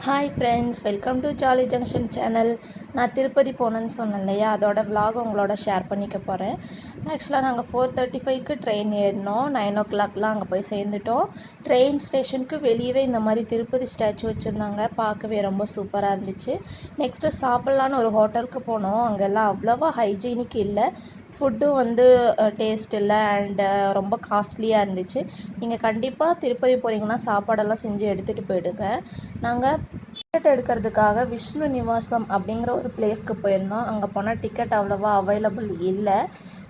Hi friends, welcome to jolly junction channel. நான் திருப்பதி போனேன்னு சொன்னேன் இல்லையா, அதோட vlog உங்களோட ஷேர் பண்ணிக்க போகிறேன். ஆக்சுவலாக நாங்கள் 4:35க்கு ட்ரெயின் ஏறினோம். 9 o'clockலாம் அங்கே போய் சேர்ந்துட்டோம். ட்ரெயின் ஸ்டேஷனுக்கு வெளியவே இந்த மாதிரி திருப்பதி ஸ்டாச்சு வச்சுருந்தாங்க. பார்க்கவே ரொம்ப சூப்பராக இருந்துச்சு. நெக்ஸ்ட்டு சாப்பிட்லான்னு ஒரு ஹோட்டலுக்கு போனோம். அங்கெல்லாம் அவ்வளோவா ஹைஜீனிக் இல்லை. ஃபுட்டும் வந்து டேஸ்ட் இல்லை அண்டு ரொம்ப காஸ்ட்லியாக இருந்துச்சு. நீங்கள் கண்டிப்பாக திருப்பதி போகிறீங்கன்னா சாப்பாடெல்லாம் செஞ்சு எடுத்துகிட்டு போயிடுங்க. நாங்கள் டிக்கெட் எடுக்கிறதுக்காக விஷ்ணு நிவாசம் அப்படிங்கிற ஒரு பிளேஸ்க்கு போயிருந்தோம். அங்கே போனால் டிக்கெட் அவ்வளோவா அவைலபிள் இல்லை.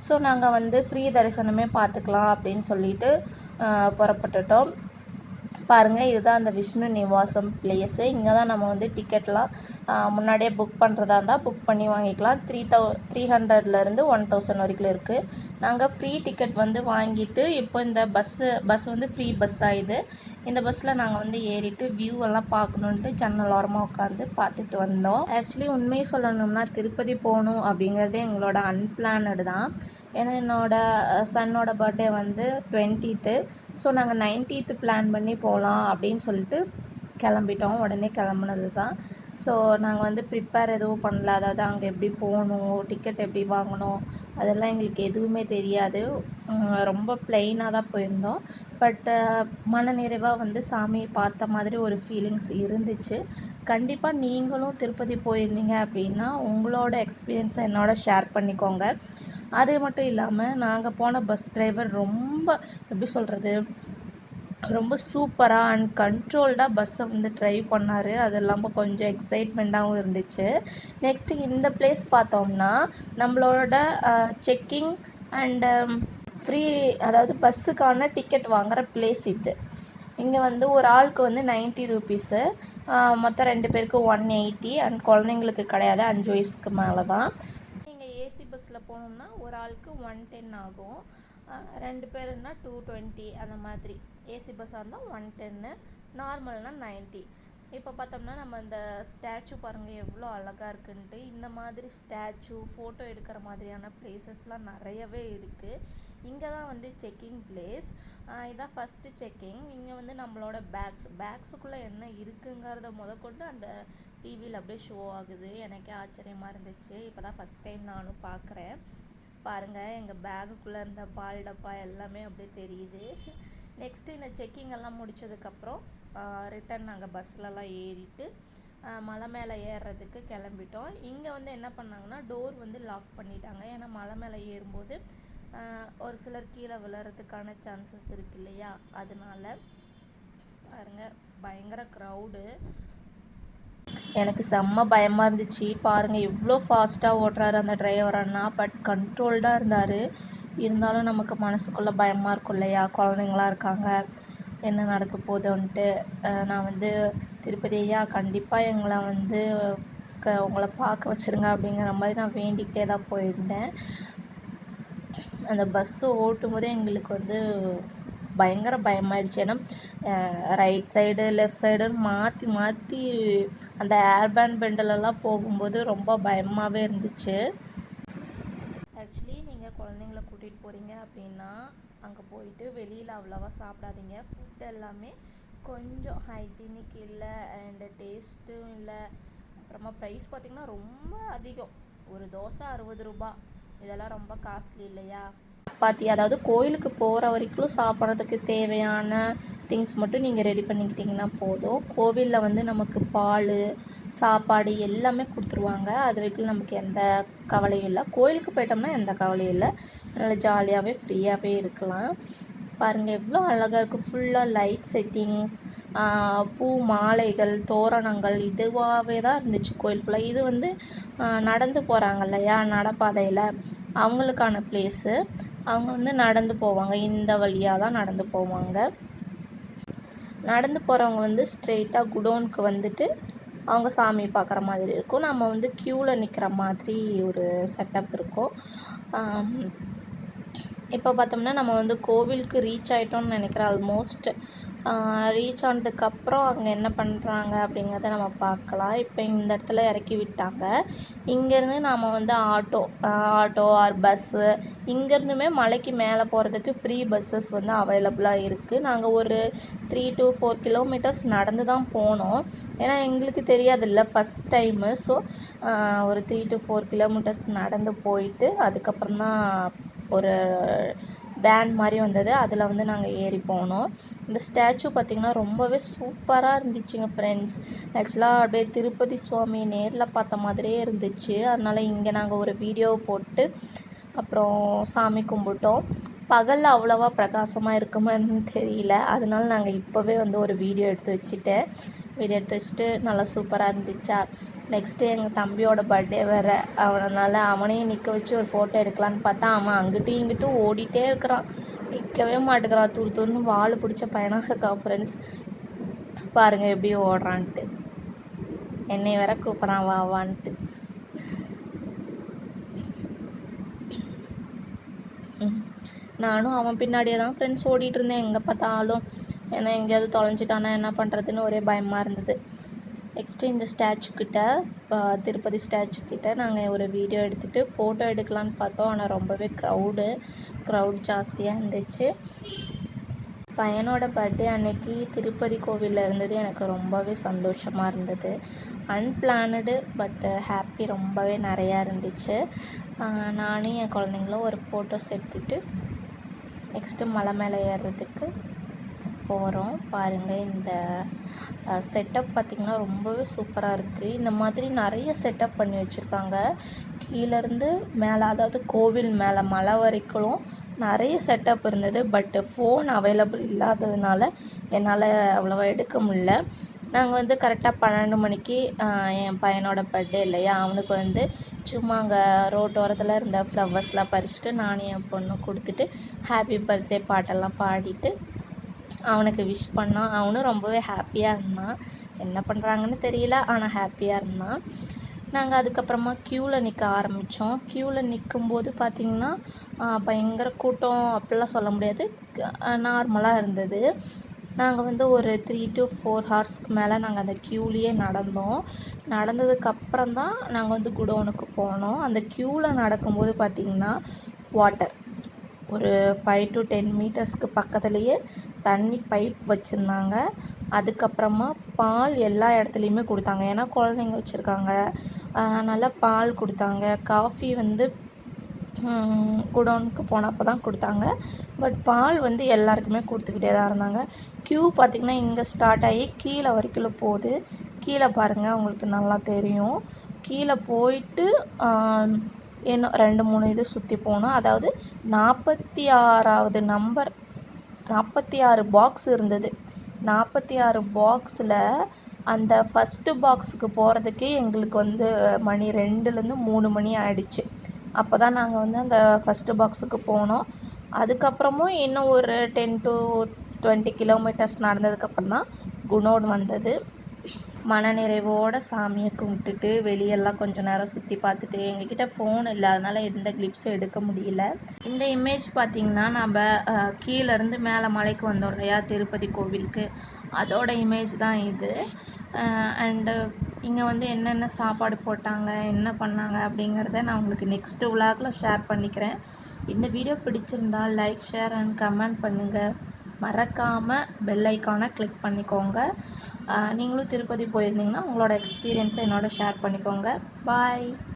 ஸோ நாங்கள் வந்து ஃப்ரீ தரிசனமே பார்த்துக்கலாம் அப்படின்னு சொல்லிட்டு புறப்பட்டுட்டோம். பாருங்கள், இதுதான் அந்த விஷ்ணு நிவாசம் பிளேஸு. இங்கே தான் நம்ம வந்து டிக்கெட்லாம் முன்னாடியே புக் பண்ணுறதா இருந்தால் புக் பண்ணி வாங்கிக்கலாம். 300லேருந்து 1000 வரைக்கும் இருக்குது. நாங்கள் ஃப்ரீ டிக்கெட் வந்து வாங்கிட்டு இப்போ இந்த பஸ் வந்து ஃப்ரீ பஸ் தான் இது. இந்த பஸ்ஸில் நாங்கள் வந்து ஏறிட்டு வியூவெல்லாம் பார்க்கணுன்ட்டு ஜன்னல் ஓரமாக உட்காந்து பார்த்துட்டு வந்தோம். ஆக்சுவலி உண்மையை சொல்லணும்னா திருப்பதி போகணும் அப்படிங்கிறதே எங்களோட அன்பிளானடு தான். ஏன்னா என்னோடய சன்னோட பர்த்டே வந்து 20th. ஸோ நாங்கள் 19th பிளான் பண்ணி போகலாம் அப்படின்னு சொல்லிட்டு கிளம்பிட்டோம். உடனே கிளம்புனது தான். ஸோ நாங்கள் வந்து ப்ரிப்பேர் எதுவும் பண்ணல. அதாவது அங்கே எப்படி போகணும், டிக்கெட் எப்படி வாங்கணும், அதெல்லாம் எங்களுக்கு எதுவுமே தெரியாது. ரொம்ப ப்ளெயினாக தான் போயிருந்தோம். பட் மனநிறைவாக வந்து சாமியை பார்த்த மாதிரி ஒரு ஃபீலிங்ஸ் இருந்துச்சு. கண்டிப்பாக நீங்களும் திருப்பதி போயிருந்தீங்க அப்படின்னா உங்களோட எக்ஸ்பீரியன்ஸை என்னோட ஷேர் பண்ணிக்கோங்க. அது மட்டும் இல்லாமல் நாங்கள் போன பஸ் டிரைவர் ரொம்ப எப்படி சொல்கிறது, ரொம்ப சூப்பராக அண்ட் கண்ட்ரோல்டாக பஸ்ஸை வந்து ட்ரைவ் பண்ணார். அது இல்லாமல் கொஞ்சம் எக்ஸைட்மெண்ட்டாகவும் இருந்துச்சு. நெக்ஸ்ட்டு இந்த பிளேஸ் பார்த்தோம்னா நம்மளோட செக்கிங் அண்டு ஃப்ரீ, அதாவது பஸ்ஸுக்கான டிக்கெட் வாங்குகிற பிளேஸ் இது. இங்கே வந்து ஒரு ஆளுக்கு வந்து 90 ரூபீஸு, மொத்தம் 2 பேருக்கு 180 அண்ட் குழந்தைங்களுக்கு கிடையாது, 5 வயசுக்கு மேலே தான். நீங்கள் ஏசி பஸ்ஸில் போகணுன்னா ஒரு ஆளுக்கு 110 ஆகும். 2 பேருன்னா 220 அந்த மாதிரி. ஏசி பஸ்ஸாக இருந்தால் 110, நார்மல்னால் 90. இப்போ பார்த்தோம்னா நம்ம இந்த ஸ்டாச்சு பாருங்கள் எவ்வளோ அழகாக இருக்குன்ட்டு. இந்த மாதிரி ஸ்டாச்சு ஃபோட்டோ எடுக்கிற மாதிரியான பிளேசஸ்லாம் நிறையவே இருக்குது. இங்கே தான் வந்து செக்கிங் பிளேஸ். இதான் ஃபஸ்ட்டு செக்கிங். இங்கே வந்து நம்மளோட பேக்ஸுக்குள்ளே என்ன இருக்குங்கிறத முதற்கொண்டு அந்த டிவியில் அப்படியே ஷோ ஆகுது. எனக்கே ஆச்சரியமாக இருந்துச்சு. இப்போ தான் ஃபஸ்ட் டைம் நானும் பார்க்குறேன். பாருங்கள், எங்கள் பேகுக்குள்ளே இருந்த பால் டப்பா எல்லாமே அப்படியே தெரியுது. நெக்ஸ்ட்டு இந்த செக்கிங் எல்லாம் முடித்ததுக்கப்புறம் ரிட்டன் நாங்கள் பஸ்லலாம் ஏறிட்டு மலை மேலே ஏறுறதுக்கு கிளம்பிட்டோம். இங்கே வந்து என்ன பண்ணாங்கன்னா டோர் வந்து லாக் பண்ணிட்டாங்க. ஏன்னா மலை மேலே ஏறும்போது ஒரு சிலர் கீழே விழுறதுக்கான சான்சஸ் இருக்கு இல்லையா, அதனால. பாருங்கள், பயங்கர க்ரௌடு. எனக்கு செம்ம பயமாக இருந்துச்சு. பாருங்கள் எவ்வளோ ஃபாஸ்ட்டாக ஓட்டுறாரு அந்த டிரைவர் அண்ணா. பட் கண்ட்ரோல்டாக இருந்தார். இருந்தாலும் நமக்கு மனசுக்குள்ளே பயமாக இருக்கும் இல்லையா, குழந்தைங்களாம் இருக்காங்க, என்ன நடக்க போதுன்ட்டு. நான் வந்து திருப்பதி ஐயா கண்டிப்பாக எங்களை வந்து உங்களை பார்க்க வச்சுருங்க அப்படிங்கிற மாதிரி நான் வேண்டிக்கிட்டே தான் போயிருந்தேன். அந்த பஸ்ஸு ஓட்டும் போதே எங்களுக்கு வந்து பயங்கர பயமாயிடுச்சு. ஏன்னா ரைட் சைடு லெஃப்ட் சைடுன்னு மாற்றி மாற்றி அந்த ஏர்பேண்ட் பெண்டிலெல்லாம் போகும்போது ரொம்ப பயமாகவே இருந்துச்சு. ஆக்சுவலி நீங்கள் குழந்தைங்கள கூட்டிகிட்டு போகிறீங்க அப்படின்னா அங்கே போயிட்டு வெளியில் அவ்வளோவா சாப்பிடாதீங்க. ஃபுட் எல்லாமே கொஞ்சம் ஹைஜீனிக் இல்லை அண்டு டேஸ்ட்டும் இல்லை. அப்புறமா ப்ரைஸ் பார்த்திங்கன்னா ரொம்ப அதிகம். ஒரு தோசை 60 ரூபா. இதெல்லாம் ரொம்ப காஸ்ட்லி இல்லையா. சப்பாத்தி, அதாவது கோயிலுக்கு போகிற வரைக்கும் சாப்பிட்றதுக்கு தேவையான திங்ஸ் மட்டும் நீங்கள் ரெடி பண்ணிக்கிட்டிங்கன்னா போதும். கோவிலில் வந்து நமக்கு பால், சாப்பாடு எல்லாமே கொடுத்துருவாங்க. அது வரைக்கும் நமக்கு எந்த கவலையும் இல்லை. கோயிலுக்கு போயிட்டோம்னா எந்த கவலையும் இல்லை. நல்லா ஜாலியாகவே ஃப்ரீயாகவே இருக்கலாம். பாருங்கள் எவ்வளோ அழகாக இருக்குது. ஃபுல்லாக லைட் செட்டிங்ஸ், பூ மாலைகள், தோரணங்கள், இதுவாகவே தான் இருந்துச்சு கோயில் ஃபுல்லாக. இது வந்து நடந்து போகிறாங்க இல்லையா நடைபாதையில், அவங்களுக்கான பிளேஸு. அவங்க வந்து நடந்து போவாங்க, இந்த வழியாக தான் நடந்து போவாங்க. நடந்து போகிறவங்க வந்து ஸ்ட்ரெயிட்டாக குடோனுக்கு வந்துட்டு அவங்க சாமி பார்க்குற மாதிரி இருக்கும். நம்ம வந்து க்யூவில் நிற்கிற மாதிரி ஒரு செட்டப் இருக்கும். இப்போ பார்த்தோம்னா நம்ம வந்து கோவிலுக்கு ரீச் ஆகிட்டோம்னு நினைக்கிறேன். ஆல்மோஸ்ட் ரீச் ஆனதுக்கப்புறம் அங்கே என்ன பண்ணுறாங்க அப்படிங்கிறத நம்ம பார்க்கலாம். இப்போ இந்த இடத்துல இறக்கி விட்டாங்க. இங்கேருந்து நாம் வந்து ஆட்டோ ஆர் பஸ்ஸு இங்கேருந்துமே மலைக்கு மேலே போகிறதுக்கு ஃப்ரீ பஸ்ஸஸ் வந்து அவைலபிளாக இருக்குது. நாங்கள் ஒரு 3 to 4 கிலோமீட்டர்ஸ் நடந்து தான் போனோம். ஏன்னா எங்களுக்கு தெரியாதுல்ல, ஃபஸ்ட் டைமு. ஸோ ஒரு 3 to 4 கிலோமீட்டர்ஸ் நடந்து போயிட்டு அதுக்கப்புறம் தான் ஒரு வேன் மாதிரி வந்தது, அதில் வந்து நாங்கள் ஏறி போனோம். இந்த ஸ்டாச்சு பார்த்திங்கன்னா ரொம்பவே சூப்பராக இருந்துச்சுங்க ஃப்ரெண்ட்ஸ். ஆக்சுவலாக அப்படியே திருப்பதி சுவாமி நேரில் பார்த்த மாதிரியே இருந்துச்சு. அதனால் இங்கே நாங்கள் ஒரு வீடியோ போட்டு அப்புறம் சாமி கும்பிட்டோம். பகலில் அவ்வளோவா பிரகாசமாக இருக்குமான்னு தெரியல, அதனால நாங்கள் இப்போவே வந்து ஒரு வீடியோ எடுத்து வச்சுட்டு நல்லா சூப்பராக இருந்துச்சா. நெக்ஸ்ட்டு எங்கள் தம்பியோட பர்த்டே வேறு, அவனால் அவனையும் நிற்க வச்சு ஒரு ஃபோட்டோ எடுக்கலான்னு பார்த்தா அவன் அங்கிட்டும் இங்கிட்டும் ஓடிட்டே இருக்கிறான், நிற்கவே மாட்டேங்கிறான். துருன்னு வால் பிடிச்ச பையனாக இருக்கான் ஃப்ரெண்ட்ஸ். பாருங்கள் எப்படி ஓடுறான்ட்டு, என்னை வேற கூப்பிட்றான் வாவான்ட்டு. நானும் அவன் பின்னாடியே தான் ஃப்ரெண்ட்ஸ் ஓடிட்டு இருந்தேன் எங்கே பார்த்தாலும். ஏன்னா எங்கேயாவது தொலைஞ்சிட்டானா என்ன பண்ணுறதுன்னு ஒரே பயமாக இருந்தது. நெக்ஸ்ட்டு இந்த ஸ்டாச்சுக்கிட்ட, திருப்பதி ஸ்டாச்சுக்கிட்ட நாங்கள் ஒரு வீடியோ எடுத்துகிட்டு ஃபோட்டோ எடுக்கலான்னு பார்த்தோம். ஆனால் ரொம்பவே க்ரௌட் ஜாஸ்தியாக இருந்துச்சு. பையனோட பர்த்டே அன்னைக்கு திருப்பதி கோவிலில் இருந்தது எனக்கு ரொம்பவே சந்தோஷமாக இருந்தது. அன்பிளானடு பட் ஹாப்பி ரொம்பவே நிறையா இருந்துச்சு. நானும் என் குழந்தைங்களும் ஒரு ஃபோட்டோஸ் எடுத்துகிட்டு நெக்ஸ்ட்டு மலை மேலே ஏறுறதுக்கு போகிறோம். பாருங்கள், இந்த செட்டப் பார்த்திங்கன்னா ரொம்பவே சூப்பராக இருக்குது. இந்த மாதிரி நிறைய செட்டப் பண்ணி வச்சுருக்காங்க. கீழேருந்து மேலே, அதாவது கோவில் மேலே மலை வரைக்கும் நிறைய செட்டப் இருந்தது. பட்டு ஃபோன் அவைலபிள் இல்லாததுனால என்னால் அவ்வளோவா எடுக்க முடில. நாங்கள் வந்து கரெக்டாக 12 மணிக்கு என் பையனோட பர்த்டே இல்லையா, அவனுக்கு வந்து சும்மா அங்கே ரோட்டோரத்தில் இருந்த ஃப்ளவர்ஸ்லாம் பறிச்சுட்டு நானும் என் பொண்ணு கொடுத்துட்டு ஹாப்பி பர்த்டே பாட்டெல்லாம் பாடிட்டு அவனுக்கு விஷ் பண்ணான். அவனும் ரொம்பவே ஹாப்பியாக இருந்தான். என்ன பண்ணுறாங்கன்னு தெரியல, ஆனால் ஹாப்பியாக இருந்தான். நாங்கள் அதுக்கப்புறமா க்யூவில் நிற்க ஆரம்பித்தோம். க்யூவில் நிற்கும்போது பார்த்திங்கன்னா பயங்கர கூட்டம் அப்படிலாம் சொல்ல முடியாது, நார்மலாக இருந்தது. நாங்கள் வந்து ஒரு 3 to 4 ஹார்ஸ்க்கு மேலே நாங்கள் அந்த க்யூலேயே நடந்ததுக்கப்புறம் தான் நாங்கள் வந்து குடோனுக்கு போனோம். அந்த க்யூவில் நடக்கும்போது பார்த்திங்கன்னா வாட்டர் ஒரு 5 to 10 மீட்டர்ஸ்க்கு பக்கத்துலேயே தண்ணி பைப் வச்சுருந்தாங்க. அதுக்கப்புறமா பால் எல்லா இடத்துலையுமே கொடுத்தாங்க. ஏன்னா குழந்தைங்க வச்சுருக்காங்க, அதனால் பால் கொடுத்தாங்க. காஃபி வந்து குடோனுக்கு போனப்போ தான் கொடுத்தாங்க. பட் பால் வந்து எல்லாருக்குமே கொடுத்துக்கிட்டே தான் இருந்தாங்க. க்யூ பார்த்திங்கன்னா இங்கே ஸ்டார்ட் ஆகி கீழே வரைக்கும் போகுது. கீழே பாருங்கள், உங்களுக்கு நல்லா தெரியும். கீழே போயிட்டு இன்னும் 2-3 இது சுற்றி போகணும். அதாவது 46வது நம்பர், 46 பாக்ஸ் இருந்தது. 46 பாக்ஸில் அந்த ஃபஸ்ட்டு பாக்ஸுக்கு போகிறதுக்கே எங்களுக்கு வந்து மணி 2லேருந்து 3 மணி ஆகிடுச்சு. அப்போ தான் நாங்கள் வந்து அந்த ஃபஸ்ட்டு பாக்ஸுக்கு போனோம். அதுக்கப்புறமும் இன்னும் ஒரு 10 to 20 கிலோமீட்டர்ஸ் நடந்ததுக்கப்புறம் தான் குடோன் வந்தது. மனநிறைவோடு சாமியை கும்பிட்டுட்டு வெளியெல்லாம் கொஞ்சம் நேரம் சுற்றி பார்த்துட்டு, எங்ககிட்ட ஃபோன் இல்லை, அதனால் எந்த கிளிப்ஸும் எடுக்க முடியல. இந்த இமேஜ் பார்த்திங்கன்னா நம்ம கீழேருந்து மேலே மலைக்கு வந்தோம் இல்லையா திருப்பதி கோவிலுக்கு, அதோட இமேஜ் தான் இது. அண்டு இங்கே வந்து என்னென்ன சாப்பாடு போட்டாங்க, என்ன பண்ணாங்க அப்படிங்கிறத நான் உங்களுக்கு நெக்ஸ்ட்டு விலாகில் ஷேர் பண்ணிக்கிறேன். இந்த வீடியோ பிடிச்சிருந்தால் லைக், ஷேர் அண்ட் கமெண்ட் பண்ணுங்கள். மறக்காமல் பெல் ஐக்கானை கிளிக் பண்ணிக்கோங்க. நீங்களும் திருப்பதி போயிருந்தீங்கன்னா உங்களோட எக்ஸ்பீரியன்ஸை என்னோட ஷேர் பண்ணிக்கோங்க. பாய்.